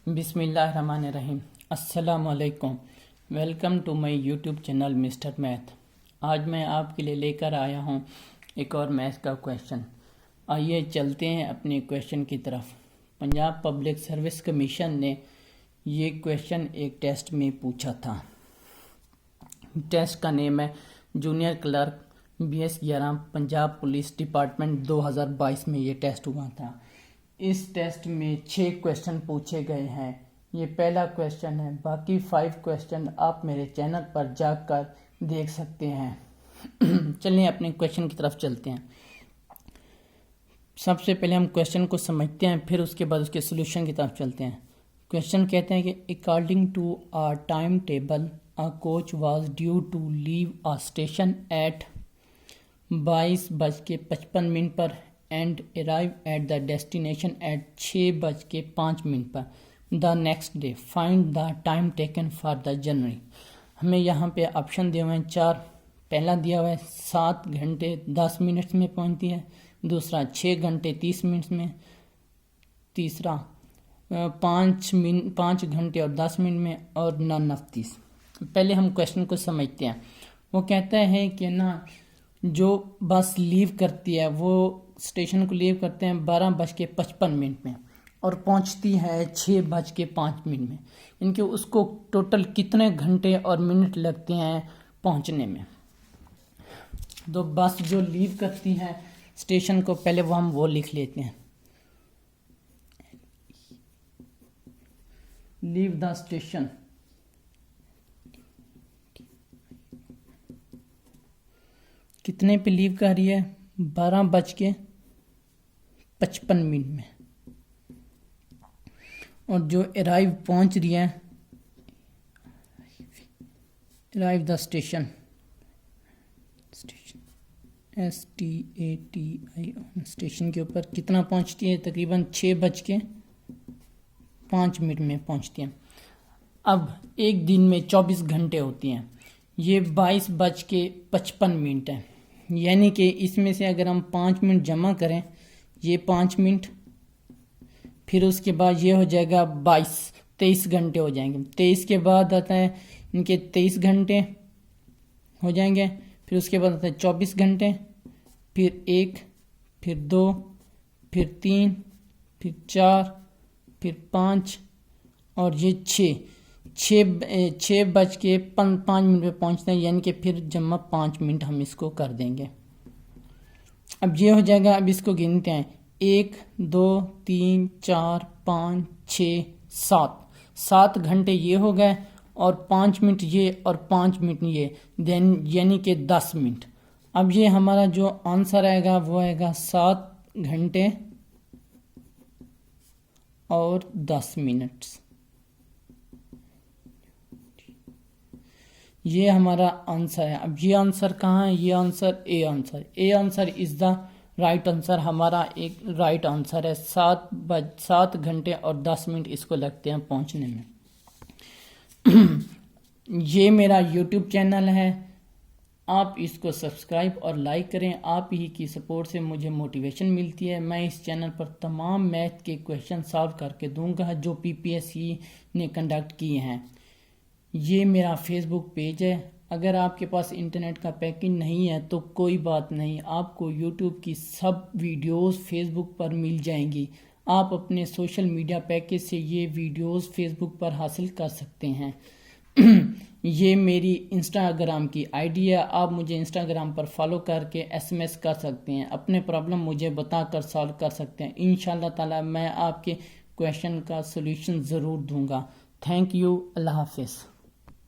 بسم اللہ الرحمن الرحیم۔ السلام علیکم، welcome to my YouTube channel Mister Math. آج میں آپ کے لیے لے کر آیا ہوں ایک اور میتھ کا کویشچن۔ آئیے چلتے ہیں اپنے کویشچن کی طرف۔ پنجاب پبلک سروس کمیشن نے یہ کویشچن ایک ٹیسٹ میں پوچھا تھا۔ ٹیسٹ کا نیم ہے junior clerk BS 11 Punjab police department 2022 میں یہ ٹیسٹ ہوا تھا۔ اس ٹیسٹ میں 6 کویشچن پوچھے گئے ہیں۔ یہ پہلا کویشچن ہے، باقی 5 کویشچن آپ میرے چینل پر جا کر دیکھ سکتے ہیں۔ چلیں اپنے کویشچن کی طرف چلتے ہیں۔ سب سے پہلے ہم کویشچن کو سمجھتے ہیں، پھر اس کے بعد اس کے سلوشن کی طرف چلتے ہیں۔ کویشچن کہتے ہیں کہ according to a time table a coach was due to leave a station at 22:55 پر and arrive at the destination at 6:05 پر the next day, find the time taken for the journey. ہمیں یہاں پہ option دیے ہوئے ہیں 4۔ پہلا دیا ہوا ہے 7 گھنٹے 10 منٹ میں پہنچتی ہے، دوسرا 6 گھنٹے 30 منٹ میں، تیسرا 5 گھنٹے اور 10 منٹ میں، اور 9:29۔ پہلے ہم کویشچن کو سمجھتے ہیں۔ وہ کہتا ہے کہ نا جو بس لیو کرتی ہے، وہ اسٹیشن کو لیو کرتے ہیں 12:55 میں اور پہنچتی ہے 6:05 میں، ان کے اس کو ٹوٹل کتنے گھنٹے اور منٹ لگتے ہیں پہنچنے میں۔ تو بس جو لیو کرتی ہے اسٹیشن کو، پہلے ہم وہ لکھ لیتے ہیں، لیو دا اسٹیشن۔ کتنے پہ لیو کر رہی ہے؟ 12:55 میں۔ اور جو ارائیو پہنچ رہی ہے، arrive the station, STATION، station کے اوپر کتنا پہنچتی ہے؟ تقریباً 6:05 میں پہنچتی ہیں۔ اب ایک دن میں 24 گھنٹے ہوتی ہیں، یہ 22:55 ہے، یعنی کہ اس میں سے اگر ہم 5 منٹ جمع کریں، یہ 5 منٹ، پھر اس کے بعد یہ ہو جائے گا 23 گھنٹے ہو جائیں گے۔ 23 کے بعد آتا ہے ان کے 23 گھنٹے ہو جائیں گے، پھر اس کے بعد آتا ہے 24 گھنٹے، پھر 1، پھر 2، پھر 3، پھر 4، پھر 5 اور یہ 6:05 میں پہنچتے ہیں، یعنی کہ پھر جمع 5 منٹ ہم اس کو کر دیں گے۔ اب یہ ہو جائے گا، اب اس کو گنتے ہیں، 1 2 3 4 5 6 7 گھنٹے یہ ہو گئے، اور 5 منٹ یہ اور 5 منٹ یہ، یعنی کہ 10 منٹ۔ اب یہ ہمارا جو آنسر آئے گا وہ آئے گا 7 گھنٹے اور 10 منٹ۔ یہ ہمارا آنسر ہے۔ اب یہ آنسر کہاں ہے؟ یہ answer a answer is the right answer, ہمارا ایک رائٹ آنسر ہے۔ 7 گھنٹے اور 10 منٹ اس کو لگتے ہیں پہنچنے میں۔ یہ میرا یوٹیوب چینل ہے، آپ اس کو سبسکرائب اور لائک کریں۔ آپ ہی کی سپورٹ سے مجھے موٹیویشن ملتی ہے۔ میں اس چینل پر تمام میتھ کے کویشچن سالو کر کے دوں گا جو PPSC نے کنڈکٹ کیے ہیں۔ یہ میرا فیس بک پیج ہے۔ اگر آپ کے پاس انٹرنیٹ کا پیکج نہیں ہے تو کوئی بات نہیں، آپ کو یوٹیوب کی سب ویڈیوز فیس بک پر مل جائیں گی۔ آپ اپنے سوشل میڈیا پیکج سے یہ ویڈیوز فیس بک پر حاصل کر سکتے ہیں۔ یہ میری انسٹاگرام کی ID ہے، آپ مجھے انسٹاگرام پر فالو کر کے SMS کر سکتے ہیں، اپنے پرابلم مجھے بتا کر سالو کر سکتے ہیں۔ انشاءاللہ تعالی میں آپ کے کویشچن کا سولوشن ضرور دوں گا۔ تھینک یو، اللہ حافظ۔